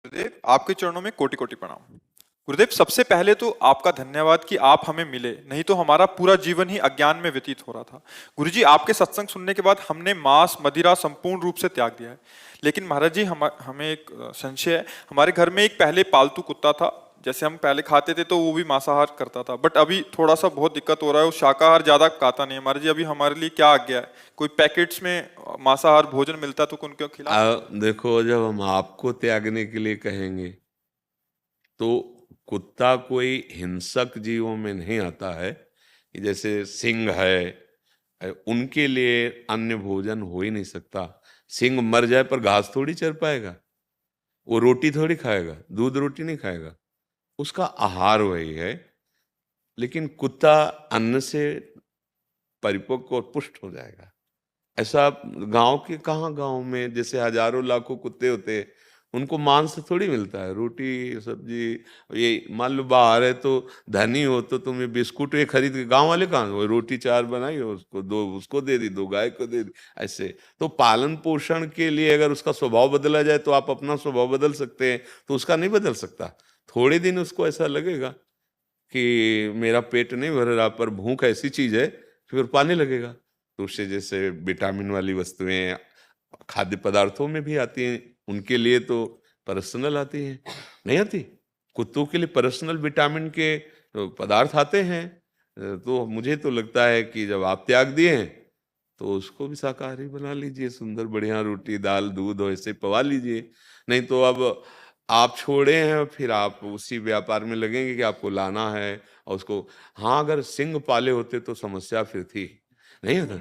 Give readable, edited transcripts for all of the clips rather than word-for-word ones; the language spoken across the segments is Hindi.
गुरुदेव, आपके चरणों में कोटि कोटि प्रणाम। गुरुदेव, सबसे पहले तो आपका धन्यवाद कि आप हमें मिले, नहीं तो हमारा पूरा जीवन ही अज्ञान में व्यतीत हो रहा था। गुरुजी, आपके सत्संग सुनने के बाद हमने मांस मदिरा संपूर्ण रूप से त्याग दिया है। लेकिन महाराज जी, हमें एक संशय है। हमारे घर में एक पहले पालतू कुत्ता था। जैसे हम पहले खाते थे तो वो भी मांसाहार करता था, बट अभी थोड़ा सा बहुत दिक्कत हो रहा है। वो शाकाहार ज्यादा खाता नहीं है। महाराज जी, अभी हमारे लिए क्या आज्ञा है? कोई पैकेट्स में मांसाहार भोजन मिलता है तो उनको खिला सकते हैं? देखो, जब हम आपको त्यागने के लिए कहेंगे तो कुत्ता कोई हिंसक जीवों में नहीं आता है कि जैसे सिंह है, उनके लिए अन्य भोजन हो ही नहीं सकता। सिंह मर जाए पर घास थोड़ी चर पाएगा, वो रोटी थोड़ी खाएगा, दूध रोटी नहीं खाएगा, उसका आहार वही है। लेकिन कुत्ता अन्न से परिपक्व और पुष्ट हो जाएगा। ऐसा गांव के कहाँ, गांव में जैसे हजारों लाखों कुत्ते होते हैं, उनको मांस थोड़ी मिलता है, रोटी सब्जी। ये मान लो बाहर है तो धनी हो तो तुम्हें बिस्कुट ये खरीद के, गांव वाले कहाँ, वो रोटी चार बनाई हो, उसको दो, उसको दे दी, दो गाय को दे दी। ऐसे तो पालन पोषण के लिए अगर उसका स्वभाव बदला जाए तो आप अपना स्वभाव बदल सकते हैं, तो उसका नहीं बदल सकता। थोड़े दिन उसको ऐसा लगेगा कि मेरा पेट नहीं भर रहा, पर भूख ऐसी चीज है, फिर पाने लगेगा। तो उससे जैसे विटामिन वाली वस्तुएं खाद्य पदार्थों में भी आती हैं, उनके लिए तो पर्सनल आती हैं, नहीं आती। कुत्तों के लिए पर्सनल विटामिन के पदार्थ आते हैं। तो मुझे तो लगता है कि जब आप त्याग दिए हैं तो उसको भी शाकाहारी बना लीजिए, सुंदर बढ़िया रोटी दाल दूध हो ऐसे पवा लीजिए। नहीं तो अब आप छोड़े हैं, फिर आप उसी व्यापार में लगेंगे कि आपको लाना है और उसको। हाँ, अगर सिंह पाले होते तो समस्या फिर थी, नहीं होता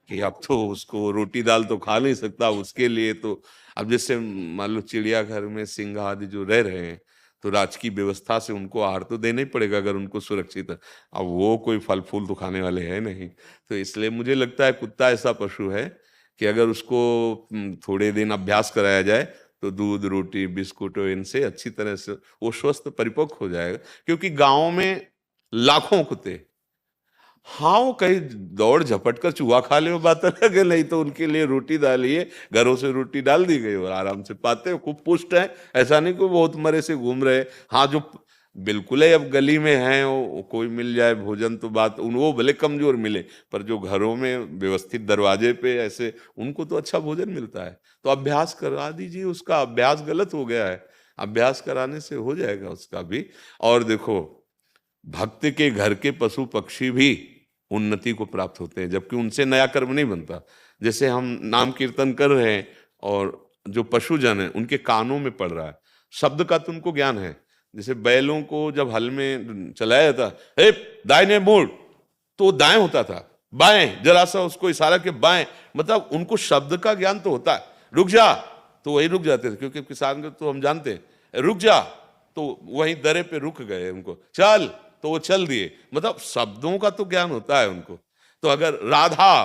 कि अब तो उसको रोटी दाल तो खा नहीं सकता, उसके लिए तो अब जैसे मान लो चिड़ियाघर में सिंह आदि जो रह रहे हैं, तो राजकीय व्यवस्था से उनको आहार तो देना ही पड़ेगा अगर उनको सुरक्षित है। अब वो कोई फल फूल तो खाने वाले हैं नहीं। तो इसलिए मुझे लगता है कुत्ता ऐसा पशु है कि अगर उसको थोड़े दिन अभ्यास कराया जाए तो दूध रोटी बिस्कुट इनसे अच्छी तरह से वो स्वस्थ परिपक्व हो जाएगा। क्योंकि गांव में लाखों कुत्ते, हाँ वो कहीं दौड़ झपट कर चूहा खा ले वो बात अलग है, नहीं तो उनके लिए रोटी डालिए, घरों से रोटी डाल दी गई और आराम से पाते हैं, खूब पुष्ट है। ऐसा नहीं कोई बहुत मरे से घूम रहे। हाँ, जो बिल्कुल है अब गली में है, वो कोई मिल जाए भोजन तो बात उन, वो भले कमजोर मिले, पर जो घरों में व्यवस्थित दरवाजे पे ऐसे, उनको तो अच्छा भोजन मिलता है। तो अभ्यास करा दीजिए, उसका अभ्यास गलत हो गया है, अभ्यास कराने से हो जाएगा उसका भी। और देखो, भक्त के घर के पशु पक्षी भी उन्नति को प्राप्त होते हैं, जबकि उनसे नया कर्म नहीं बनता। जैसे हम नाम कीर्तन कर रहे हैं और जो पशुजन है उनके कानों में पड़ रहा है, शब्द का तो उनको ज्ञान है। जैसे बैलों को जब हल में चलाया जाता, हे दाहिने मुड़, तो दाएं होता था, बाएं जरा सा उसको इशारा के बाएं, मतलब उनको शब्द का ज्ञान तो होता है। रुक जा, तो वही रुक जाते थे, क्योंकि किसान को तो हम जानते हैं, रुक जा तो वहीं दरे पे रुक गए, उनको चल तो वो चल दिए, मतलब शब्दों का तो ज्ञान होता है उनको। तो अगर राधा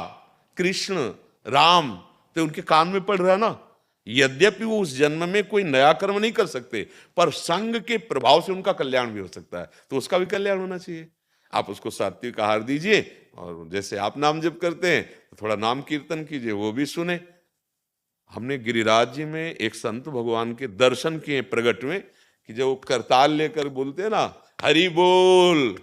कृष्ण राम तो उनके कान में पड़ रहा है ना, यद्यपि वो उस जन्म में कोई नया कर्म नहीं कर सकते, पर संग के प्रभाव से उनका कल्याण भी हो सकता है, तो उसका भी कल्याण होना चाहिए। आप उसको सात्विक आहार दीजिए, और जैसे आप नाम जप करते हैं तो थोड़ा नाम कीर्तन कीजिए, वो भी सुने। हमने गिरिराज जी में एक संत भगवान के दर्शन किए प्रगट में, कि जो करताल लेकर बोलते हैं ना, हरि बोल,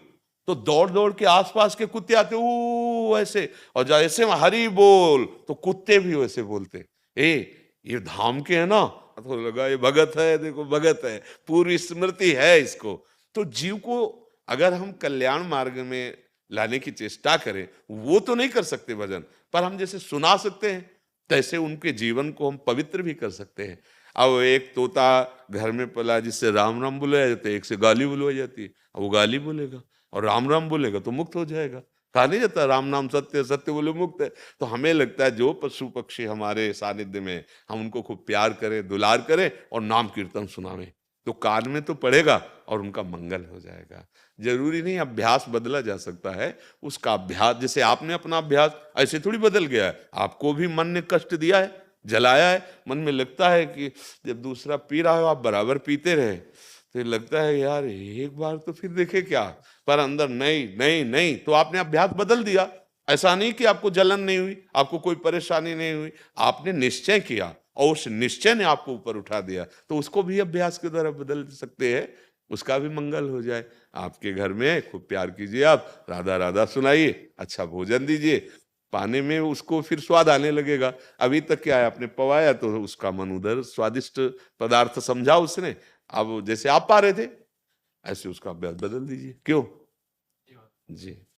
तो दौड़ दौड़ के आसपास के कुत्ते आते वो ऐसे, और जैसे हरि बोल तो कुत्ते भी वैसे बोलते। ए ये धाम के है ना, तो लगा ये भगत है, देखो भगत है, पूरी स्मृति है इसको। तो जीव को अगर हम कल्याण मार्ग में लाने की चेष्टा करें, वो तो नहीं कर सकते भजन, पर हम जैसे सुना सकते हैं, तैसे उनके जीवन को हम पवित्र भी कर सकते हैं। अब एक तोता घर में पला जिससे राम राम बुलाया जाता है, एक से गाली बुलवाई जाती है, अब वो गाली बोलेगा और राम राम बोलेगा तो मुक्त हो जाएगा। कहा नहीं जाता राम नाम सत्य, सत्य बोले मुक्त है। तो हमें लगता है जो पशु पक्षी हमारे सानिध्य में, हम उनको खूब प्यार करें दुलार करें और नाम कीर्तन सुनावें, तो कान में तो पड़ेगा और उनका मंगल हो जाएगा। जरूरी नहीं अभ्यास बदला जा सकता है, उसका अभ्यास, जैसे आपने अपना अभ्यास ऐसे थोड़ी बदल गया है, आपको भी मन ने कष्ट दिया है, जलाया है। मन में लगता है कि जब दूसरा पी रहा हो आप बराबर पीते रहे, तो ये लगता है यार एक बार तो फिर देखे क्या, पर अंदर नहीं नहीं नहीं, तो आपने अभ्यास बदल दिया। ऐसा नहीं कि आपको जलन नहीं हुई, आपको कोई परेशानी नहीं हुई, आपने निश्चय किया और उस निश्चय ने आपको ऊपर उठा दिया, तो उसको भी अभ्यास के द्वारा बदल सकते हैं, उसका भी मंगल हो जाए। आपके घर में खूब प्यार कीजिए, आप राधा राधा सुनाइए, अच्छा भोजन दीजिए, पाने में उसको फिर स्वाद आने लगेगा। अभी तक क्या है, आपने पवाया तो उसका मन उधर स्वादिष्ट पदार्थ समझा उसने, अब जैसे आप पा रहे थे ऐसे उसका अभ्यास बदल दीजिए। क्यों जी।